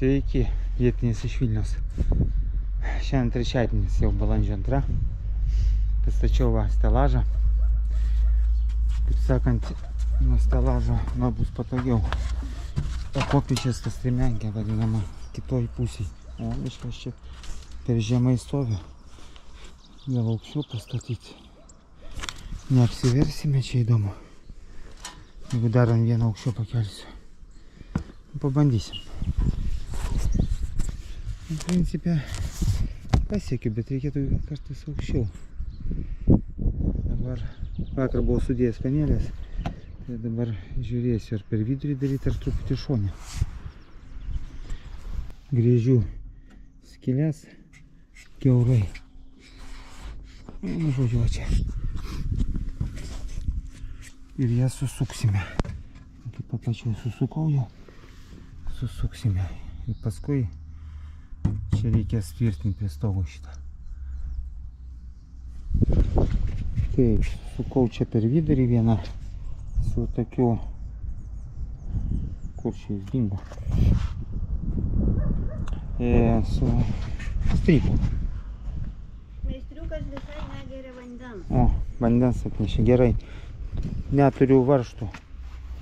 Sveiki, vietinis iš Vilniaus. Šiandien trečiadienis, jau balandžio 2. Pastačiau va stelažą. Kaip sakant, nuo stelažo bus patogiau. O kopėčias tas trimenkė vadinama kitoj pusėj. O viskas čia per žemai stovi. Gal aukščiau pastatyti. Neapsiversime, čia įdomu. Jeigu dar ant vieną aukščiau pakelsiu. Pabandysim. В принципе, pasiekiu, bet reikėtų kartais aukščiau. Dabar vakar buvau sudėjęs panelės, tai dabar žiūrėsiu, ar per vidurį daryti, ar truputį šone. Griežiu skylės kiaurai. Žodžiu, čia. Ir jas susuksime. Kaip papačiau susukau jau, susuksime. Ir paskui čia reikės tvirtinti prie stogo šitą. Taip, sukau čia per vidurį vieną su tokiu, kur čia jis dingo, su strypu. Meistriukas visai negeria vandens. O, vandens atnešė, gerai. Neturiu varžtų.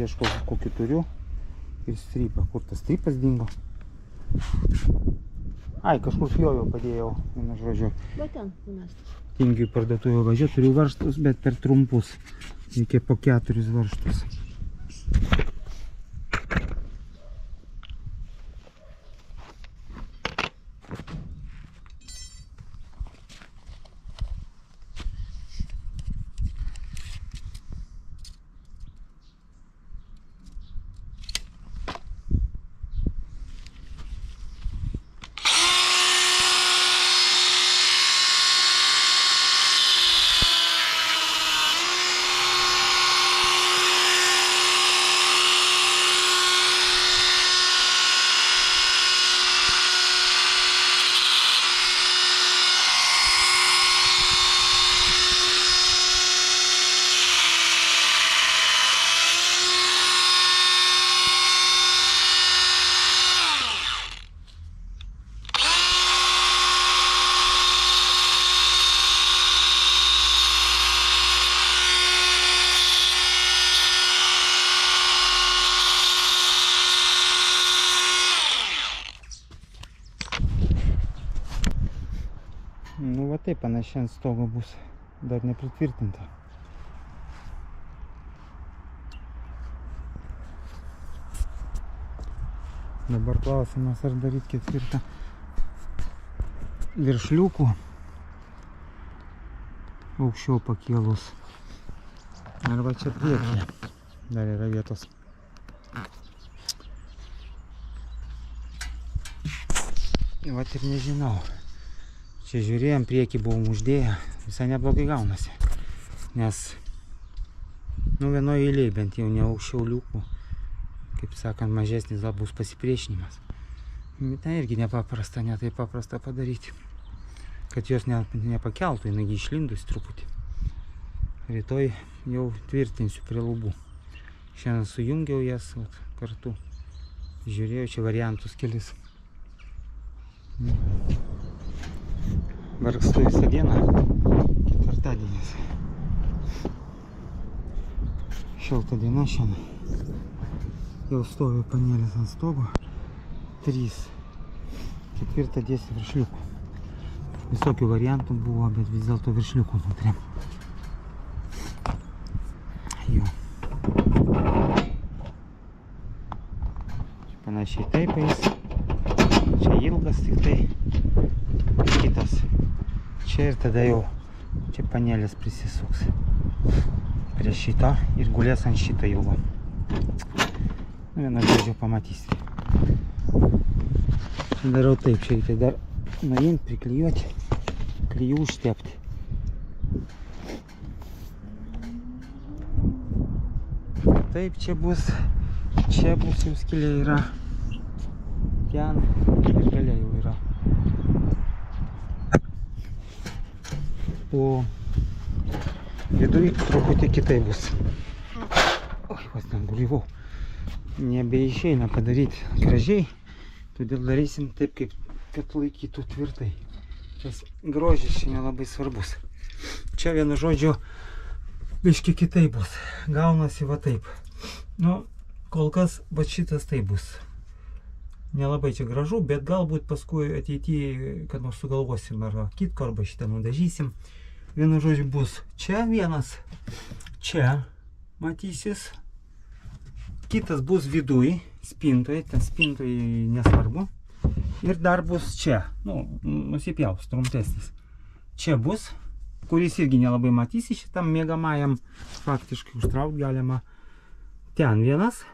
Ieškau, kokį turiu. Ir strypą. Kur tas strypas dingo? Ai, kažkur fjojau, padėjau, vienu žodžiu. Va ten, numestas. Tingiu į parduotuvę važiuoti, turiu varžtus, bet per trumpus. Reikia po 4 varžtus. Nu va taip, panašiai ant stogo bus, dar nepritvirtinta. Dabar klausimas, ar daryti ketvirtą viršliukų aukščiau pakėlus. Arba čia priekyje dar yra vietos. Vat ir nežinau. Čia žiūrėjom, priekį buvom uždėję, visai neblogai gaunasi. Nes, vienoje eilėje bent jau ne aukščiau liukų, kaip sakant, mažesnis gal bus pasipriešinimas. Bet ten irgi nepaprasta, ne taip paprasta padaryti. Kad jos nepakeltų, jinai išlindus truputį. Rytoj jau tvirtinsiu prie lubų. Šiandien sujungiau jas kartu. Žiūrėjau čia variantus kelis. Vargstu visą dieną, ketvirtadienis. Šilta diena šiandien. Jau stovi panelės ant stogo. 3. Ketvirtą dėsiu viršliukų. Visokių variantų buvo, bet vis dėlto viršliukų nutrėm. Jo. Panašiai taip eis. Čia ilgas tik tai. Kitas. Čia ir tada jau čia panelės prisisuks prie šito ir gulės ant šito ilgo. Vieną žodžiu pamatysite. Darau taip, čia reikia dar nuimti, priklijuoti, klijų užtepti. Taip, čia bus jau skylė yra. Ten ir galia jau yra. O viduj truputį kitaip bus. Oi, vas ten gulyvau. Nebeišeina padaryti gražiai, Todėl darysim taip, kaip kad laikytų tvirtai. Tas grožis čia nelabai svarbus. Čia vienu žodžiu biški kitaip bus. Gaunasi va taip. Nu, kol kas va šitas taip bus. Nelabai čia gražu, bet galbūt paskui ateityje, kad nors sugalvosim ar kitko, arba šitą nudažysim. Vienu žodžiu bus čia vienas, čia matysis. Kitas bus viduj, spintoje, ten spintoje nesvarbu. Ir dar bus čia, nu, nusipjaus, trumpesnis. Čia bus, kuris irgi nelabai matysi šitam mėgamajam, faktiškai užtraukti galima. Ten vienas,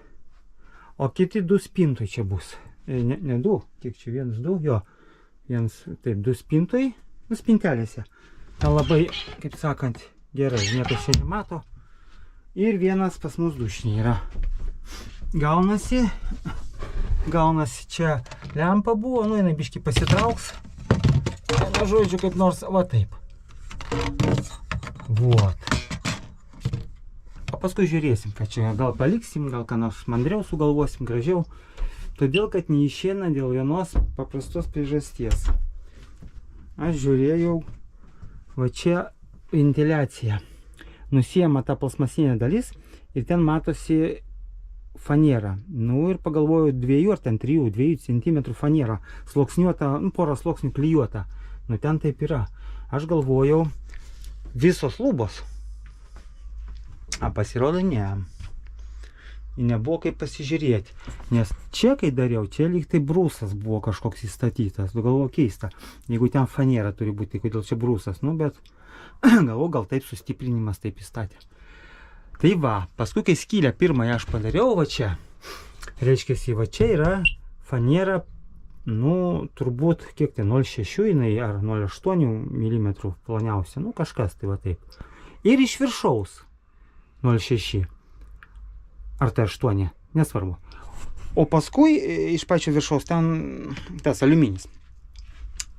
o kiti du spintoj čia bus. Ne du, kiek čia vienas, du, jo. Vienas, taip, du spintoj, nu spintelėse. Ten labai, kaip sakant, gerai, niekas čia nemato. Ir vienas pas mus dušinė yra. Gaunasi čia lempa buvo, nu jinai biški pasitrauks. Na žodžiu, kaip nors, va taip. Vot. O paskui žiūrėsim, kad čia gal paliksim, gal ką nors mandriau sugalvosim, gražiau. Todėl, kad neišeina dėl vienos paprastos priežasties. Aš žiūrėjau, va čia ventiliacija. Nusiema ta plasmasinė dalis ir ten matosi fanera. Nu ir pagalvojau 2 ar ten 3 cm fanera. Sluoksniuota, nu porą sluoksnių klijuota. Nu ten taip yra. Aš galvojau visos lubos. A pasirodo ne. Nebuvo kaip pasižiūrėti. Nes čia, kai dariau, čia lyg tai brūsas buvo kažkoks įstatytas. Galvoju keista. Jeigu ten fanera turi būti, tai kodėl čia brūsas. Nu bet galvoju, gal taip sustiprinimas taip įstatė. Tai va, paskui kai skylę pirmąją aš padariau va čia, reiškia, va čia yra fanera, nu, turbūt, kiek tai 0,6 jinai, ar 0,8 mm ploniausia, nu, kažkas tai va taip. Ir iš viršaus 0,6, ar tai 8, nesvarbu. O paskui iš pačio viršaus ten tas aliuminis.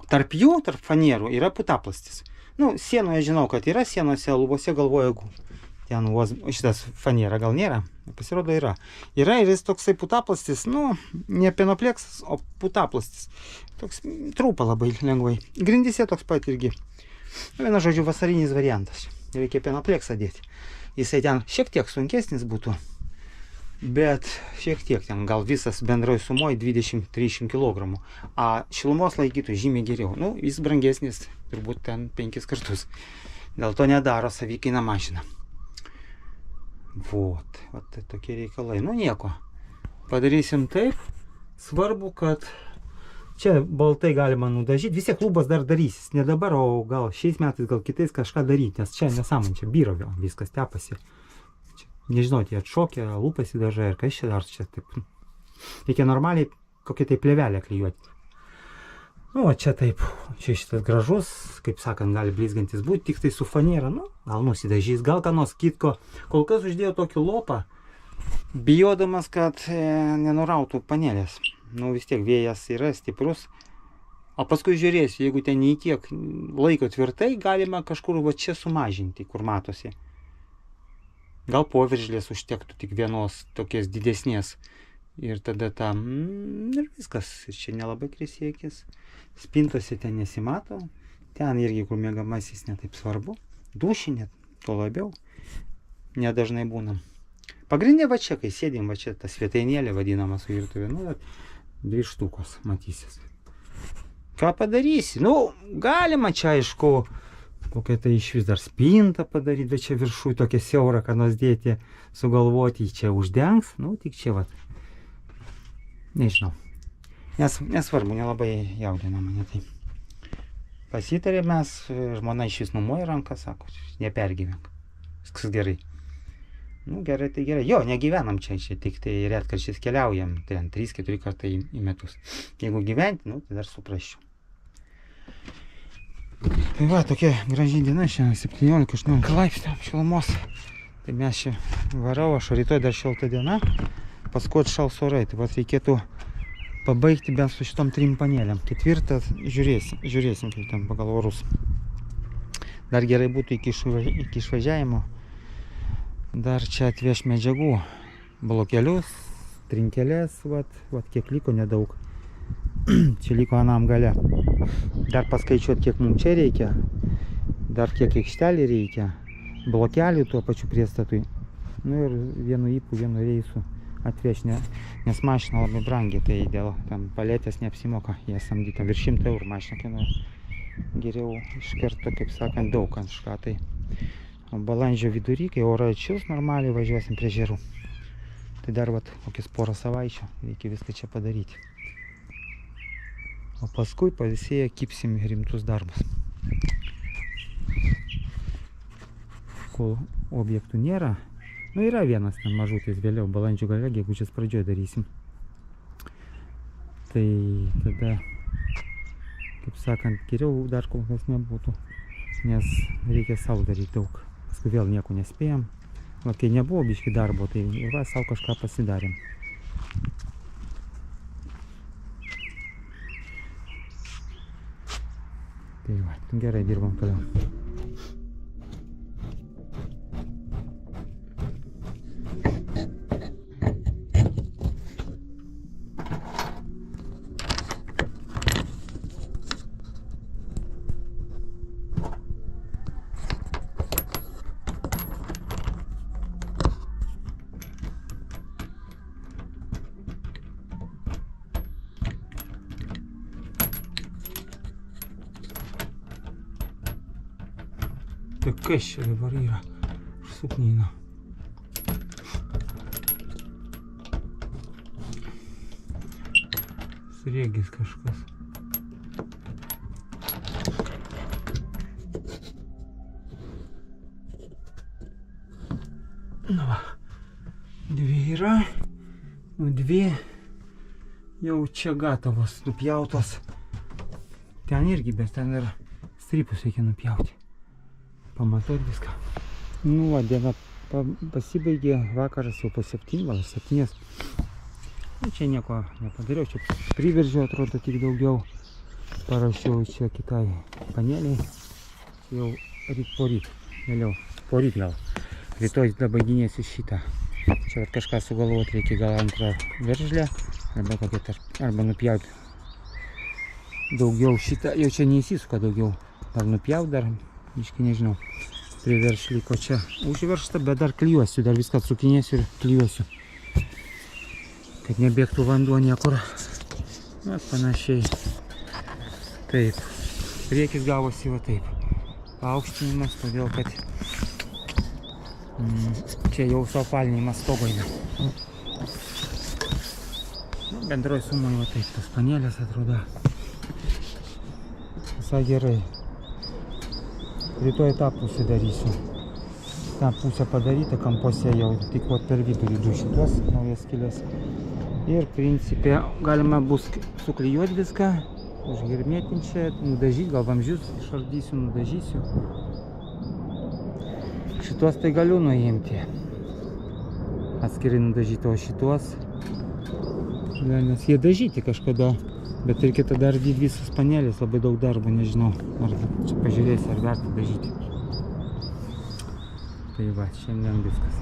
Tarp jų, tarp fanerų, yra putaplastis. Nu, sienoje žinau, kad yra, sienose, lubose galvoju, ten šitas fanera gal nėra, pasirodo yra. Yra ir jis toksai putaplastis, nu, ne penopleksas, o putaplastis. Toks trūpa labai lengvai. Grindyse toks pat irgi. Viena žodžiu, vasarinis variantas. Reikia penopleksą dėti. Jisai ten šiek tiek sunkesnis būtų, bet šiek tiek ten gal visas bendroje sumoje 20-30 kg. A šilumos laikytų žymiai geriau. Nu, jis brangesnis, turbūt ten 5 kartus. Dėl to nedaro savikaina mašina. Vot, tai tokie reikalai. Nu nieko. Padarysim taip. Svarbu, kad čia baltai galima nudažyti. Vis tiek lubas dar darysis. Ne dabar, o gal šiais metais, gal kitais kažką daryti. Nes čia nesąmonė, čia byra vėl. Viskas tepasi. Čia, nežinau, tie atšokia, lūpasi dažai ir kas čia dar čia taip. Reikia normaliai kokią tai plėvelę klijuoti. Nu, o čia taip. Čia šitas gražus, kaip sakant, gali blizgantis būti, tik tai su fanera. Nu, gal nusidažys, gal ką nors kitko. Kol kas uždėjau tokį lopą, bijodamas, kad nenurautų panelės. Nu, vis tiek vėjas yra stiprus. O paskui žiūrėsiu, jeigu ten nei tiek laiko tvirtai, galima kažkur va čia sumažinti, kur matosi. Gal poveržlės užtektų tik vienos tokies didesnės. Ir tada tam, ir viskas, čia nelabai krisiekis. Spintose ten nesimato, ten irgi, kur mėgamasis, netaip svarbu. Dušinė, to labiau, nedažnai būnam. Pagrindė va čia, kai sėdim, va čia ta svetainėlė vadinama su virtuvė, nu, 2 štukos matysis. Ką padarysi? Nu, galima čia, aišku, kokią tai iš vis dar spintą padaryti, bet čia viršui tokia siaura, ką nors dėti, sugalvoti, čia uždengs, nu, tik čia va. Nežinau. Nesvarbu, nelabai jaudina mane tai. Pasitarė mes, žmona iš vis numoja ranką, sako, nepergyvenk. Viskas gerai. Nu, gerai, tai gerai. Jo, negyvenam čia tik tai retkarčiais keliaujam, ten 3-4 kartai į metus. Jeigu gyventi, nu, tai dar suprasčiau. Tai va, tokia graži diena, šiandien 17-18 laipsnių šilumos. Tai mes čia varau, aš rytoj dar šilta diena. Paskui atšals orai, tai vat reikėtų pabaigti bent su šitom 3 panelėm. 4 žiūrėsim kaip ten pagal orus. Dar gerai būtų iki išvažiavimo. Dar čia atveš medžiagų. Blokelius, trinkelės, vat kiek liko nedaug. Čia liko anam gale. Dar paskaičiuot, kiek mums čia reikia. Dar kiek aikštelį reikia. Blokelių tuo pačiu priestatui. Nu ir vienu įpų, vienu reisu atveš, nes mašina labai brangi, tai dėl tam paletės neapsimoka ją samdyti. Virš 100 eurų mašina kainuoja. Geriau iš karto, kaip sakant, daug kažką. Tai o balandžio vidury, kai orai atšils, normaliai važiuosim prie ežerų. Tai dar vat kokias porą savaičių reikia viską čia padaryti. O paskui pailsėję kipsim rimtus darbus. Kol objektų nėra, nu yra vienas ten mažutis, vėliau balandžio gale, gegužės pradžioje darysim. Tai tada, kaip sakant, geriau dar kol kas nebūtų, nes reikia sau daryti daug. Paskui vėl nieko nespėjom. Va, kai nebuvo biški darbo, tai va, sau kažką pasidarėm. Tai va, gerai dirbam toliau. Tai kas čia dabar yra? Suknyna. Sriegis kažkas. Nu va. Dvi yra. Nu dvi jau čia gatavos, nupjautos. Ten irgi, bet ten ir strypus reikia nupjauti. Pamatuot viską. Nu va, diena pasibaigė, vakaras jau po 7, gal 7. Nu, čia nieko nepadariau, čia priveržiau, atrodo, tik daugiau. Parašiau čia kitai paneliai. Jau poryt, vėliau, poryt gal. Rytoj dabaiginėsiu šitą. Čia vat kažką sugalvoti reikia, gal antrą veržlę, arba kokią arba nupjauti. Daugiau šitą, jau čia neįsisuka daugiau. Gal nupjauti dar. Iškai nežinau, priverš liko čia užveršta, bet dar klijuosiu, dar viską atsukinėsiu ir klijuosiu, kad nebėgtų vanduo niekur. Na, panašiai. Taip, priekis gavosi va taip. Paaukštinimas, todėl kad čia jau su apvalinimas stogo eina. Bendroji sumai va taip, tas panelės atrodo visai gerai. Rytoj tą pusę darysiu. Ta pusė padaryta, kampuose jau tik per vidurį du šitos naujas skylės. Ir principė galima bus suklijuoti viską, užhermetinti čia, nudažyti, gal vamzdžius išardysiu, nudažysiu. Šitos tai galiu nuimti. Atskirai nudažyti, o šitos, nes jie dažyti kažkada. Bet reikia tada ardyti visas panelės, labai daug darbo, nežinau, ar čia pažiūrėsi, ar verta dažyti. Tai va, šiandien viskas.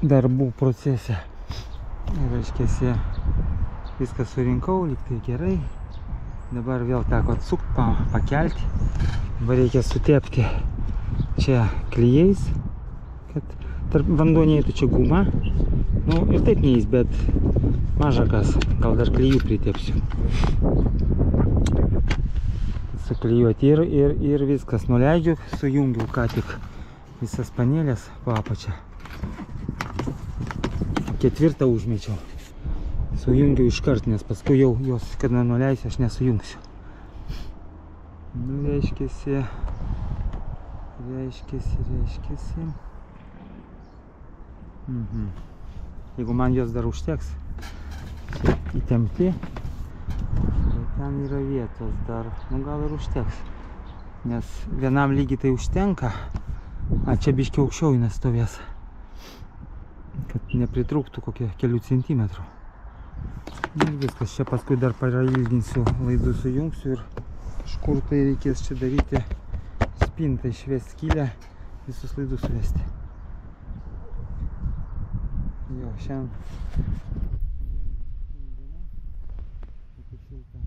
Darbų procese. Reiškiasi, viską surinkau, lyg tai gerai. Dabar vėl teko atsukti, pakelti. Dabar reikia sutepti čia klijais, kad tarp vanduo neįtų, čia guma. Nu ir taip neįs, bet mažakas, gal dar klijų pritepsiu. Suklijuoti ir viskas nuleidžiu, sujungiu ką tik visas panelės po apačią. 4 užmečiau. Sujungiu iškart, nes paskui jau jos, kada nuleisiu, aš nesujungsiu. Nu, reiškiasi. Jeigu man jos dar užteks, įtempti, tai ten yra vietos dar, nu gal ir užteks, nes vienam lygiai tai užtenka, čia biškiai aukščiau jinai stovės, kad nepritrūktų kokie kelių centimetrų. Ir viskas, čia paskui dar parailginsiu, laidų sujungsiu ir kažkur tai reikės čia daryti spintą, išvesti skylę, visus laidus suvesti. Jo, šiandien tokia šilta.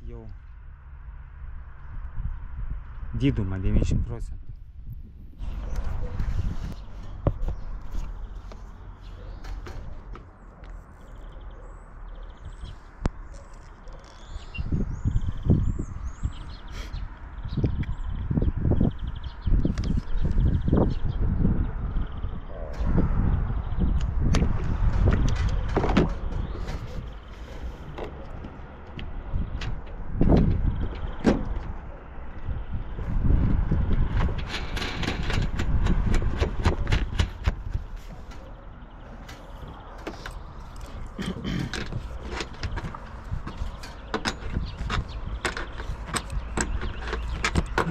Jau didumą 90%.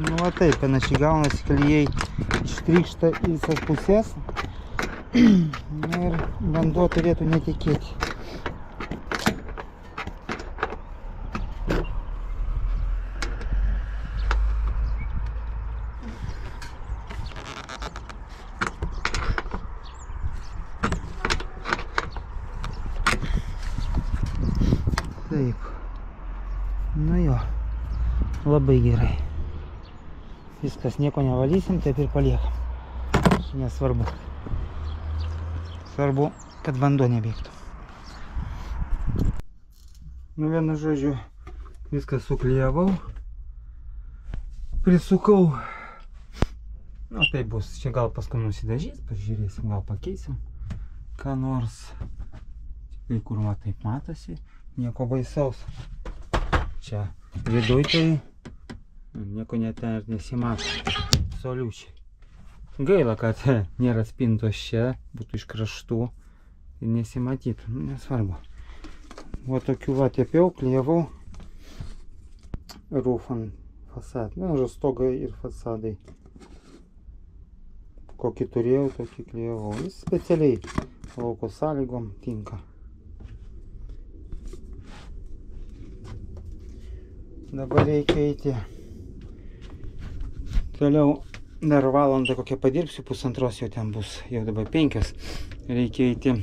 Nu va taip, panašiai gaunasi klijai ištrykšta į visas pusės ir vanduo turėtų netekėti. Taip, nu jo, labai gerai. Viskas, nieko nevalysim, taip ir paliekam. Nesvarbu. Svarbu, kad vanduo nebėgtų. Nu vienu žodžiu, viską suklijavau. Prisukau. Nu tai bus. Čia gal paskui nusidažys, pažiūrėsim, gal pakeisim ką nors. Kai kur va taip matosi. Nieko baisaus. Čia viduj tai nieko net ten ir nesimato. Absoliučiai. Gaila, kad nėra spintos čia, būtų iš kraštų ir nesimatytų. Nesvarbu. Va tokių va tepiau, klijavau rūfan fasadą. Nu, stogai ir fasadai. Kokį turėjau, tokį klijavau. Jis specialiai lauko sąlygom tinka. Dabar reikia eiti. Toliau dar valandą kokią padirbsiu, pusantros jau ten bus, jau dabar 5. Reikia eiti,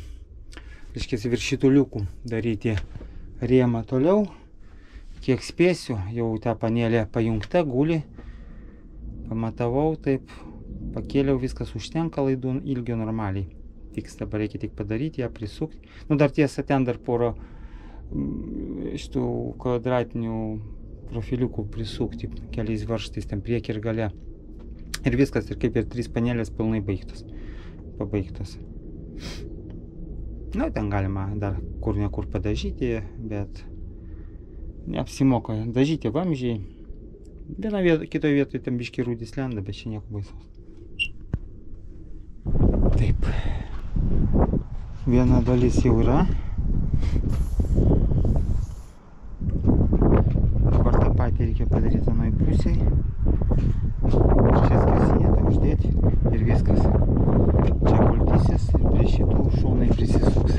reiškia, virš šitų liukų daryti rėmą toliau. Kiek spėsiu, jau ta panelė pajungta, guli. Pamatavau, taip, pakėliau, viskas užtenka laidų ilgio normaliai. Tiks dabar reikia tik padaryti, ją prisukti. Nu dar tiesa, ten dar porą šitų kvadratinių profiliukų prisukti keliais varžtais ten priekį ir gale. Ir viskas, ir kaip ir 3 panelės pilnai baigtos. Pabaigtos. Nu, ten galima dar kur nekur padažyti, bet neapsimoka dažyti vamzdžiai. Viena vieta, kitoje vietoje ten biški rūdis lenda, bet čia nieko baisaus. Taip. Viena dalis jau yra. Dabar tą patį reikia padaryti anoj pusėj. Čia skersinė tą uždėti ir viskas. Čia guldysis ir prie šitų šonai prisisuks.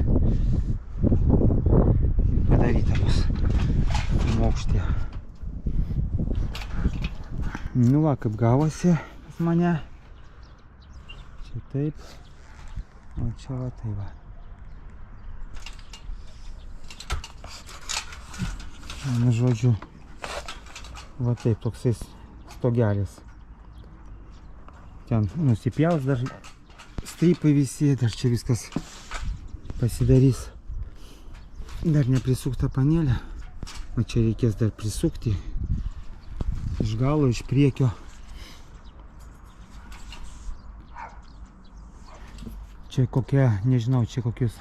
Ir padaryta bus mokštė. Nu va, kaip gavosi pas mane. Čia taip. O čia va tai va. Nu žodžiu, va taip toksai stogelis. Ten nusipjaus dar strypai visi, dar čia viskas pasidarys. Dar neprisukta panelė. O čia reikės dar prisukti. Iš galo, iš priekio. Čia kokia, nežinau, čia kokius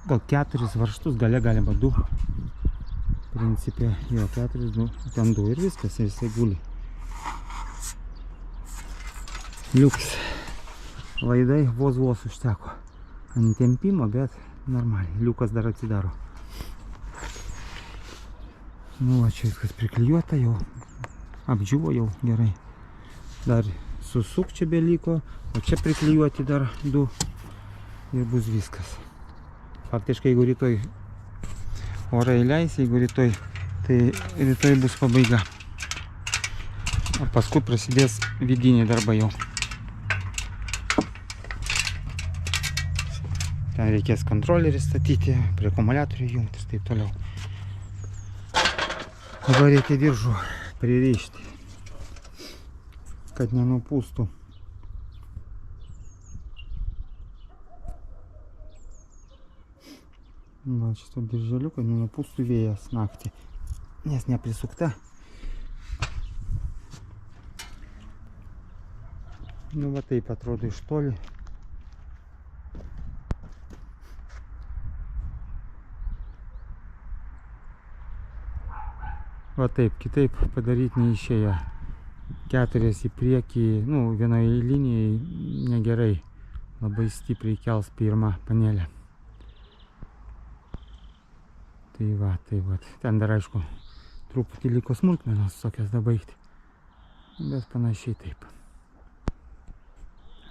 gal 4 varžtus, gale galima 2. Principė, jo 4, 2, ten 2 ir viskas, ir jisai guli. Liuks. Laidai vos užteko. Ant tempimo, bet normaliai. Liukas dar atsidaro. Nu, va čia viskas priklijuota jau. Apdžiuvo jau gerai. Dar susuk čia beliko, o čia priklijuoti dar 2 ir bus viskas. Faktiškai, jeigu rytoj Orai leis, jeigu rytoj, tai rytoj bus pabaiga. O paskui prasidės vidiniai darbai jau. Ten reikės kontrolerį statyti, prie akumuliatorių jungti ir taip toliau. Dabar reikia diržų pririšti, kad nenupūstų. Va šito dirželiu, kad nenupūstų vėjas naktį, nes neprisukta. Nu va taip atrodo iš toli. Va taip, kitaip padaryti neišėjo. 4 į priekį, nu, vienoje linijai negerai. Labai stipriai kels pirmą panelę. Tai va. Ten dar aišku, truputį liko smulkmenos tokias dabaigti. Bet panašiai taip.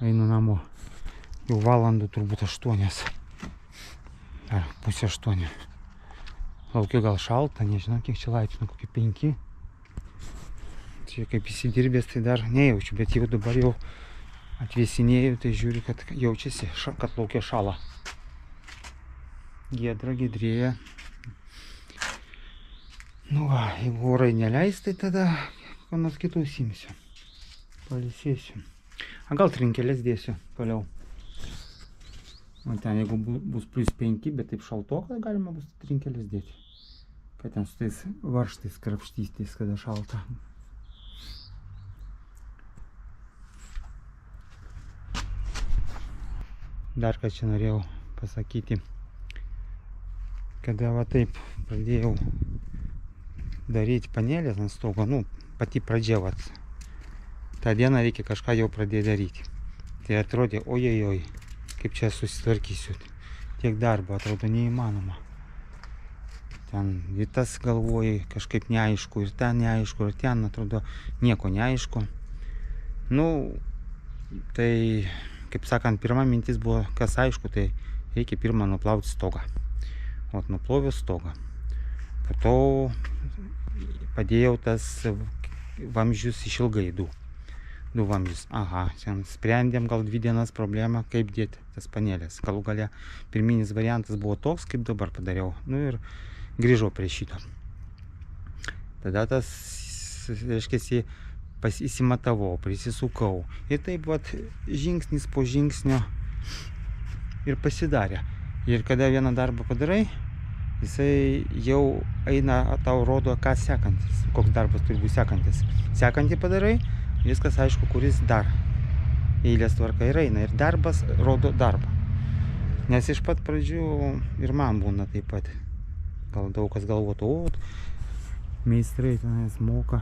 Einu namo. Jau valandų turbūt 8. Ar pusė 8. Laukia gal šalta, nežinau kiek čia laipsnių, kokie 5. Čia kaip įsidirbęs, tai dar nejaučiu, bet jau dabar jau atvėsinėjau, tai žiūriu, kad jaučiasi, kad laukia šala. Giedra, giedrėja. Nu va, jeigu orai neleis, tai tada ką nors kitų užsiimsiu. Pailsėsiu. A gal trinkelės dėsiu toliau. O ten jeigu bus +5, bet taip šaltoka, galima bus trinkelės dėti. Kad ten su tais varžtais krapštystais, kada šalta. Dar ką čia norėjau pasakyti. Kada va taip pradėjau daryti panelės ant stogo, nu, pati pradžia, vat. tą dieną reikia kažką jau pradėti daryti. Tai atrodė, ojojoj, kaip čia susitvarkysiu. Tiek darbo, atrodo neįmanoma. Ten ir tas galvojai, kažkaip neaišku, ir ten neaišku, ir ten atrodo nieko neaišku. Nu, tai, kaip sakant, pirma mintis buvo, kas aišku, tai reikia pirmą nuplauti stogą. Ot, nuploviau stogą. Po to padėjau tas vamzdžius išilgai, du vamzdžius. Aha, ten sprendėm gal 2 dienas problemą, kaip dėti tas panelės. Galų gale pirminis variantas buvo toks, kaip dabar padariau. Nu ir grįžau prie šito. Tada tas, reiškia, įsimatavau, prisisukau. Ir taip vat žingsnis po žingsnio ir pasidarė. Ir kada vieną darbą padarai, jisai jau eina, tau rodo, ką sekantis, koks darbas turi būti sekantis. Sekantį padarai, viskas aišku, kuris dar. Eilės tvarka ir eina. Ir darbas rodo darbą. Nes iš pat pradžių ir man būna taip pat. Gal daug kas galvotų, o meistrai tenais moka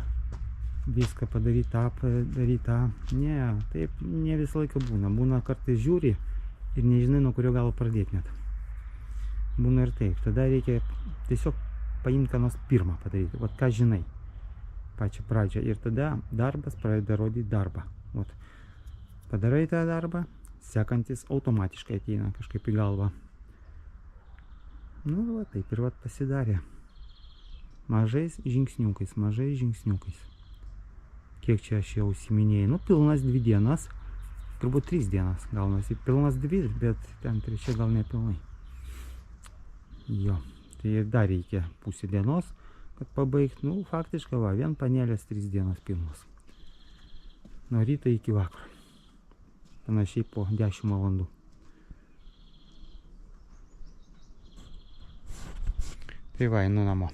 viską padaryti tą, padaryti tą. Ne, taip ne visą laiką būna. Būna kartais žiūri ir nežinai, nuo kurio galo pradėti net. Būna ir taip. Tada reikia tiesiog paimti, ką nors pirmą padaryti. Vat ką žinai. Pačią pradžią. Ir tada darbas pradeda rodyti darbą. Vat. Padarai tą darbą, sekantis automatiškai ateina kažkaip į galvą. Nu, va taip ir vat pasidarė. Mažais žingsniukais, mažais žingsniukais. Kiek čia aš jau užsiminėjau? Nu, pilnas 2 dienas. Turbūt 3 dienas gaunasi. Pilnas 2, bet ten 3 gal nepilnai. Jo, tai ir dar reikia pusę dienos, kad pabaigti. Nu, faktiškai va, vien panelės 3 dienos pilnos. Nuo ryto iki vakaro. Panašiai po 10 valandų. Tai va, einu namo.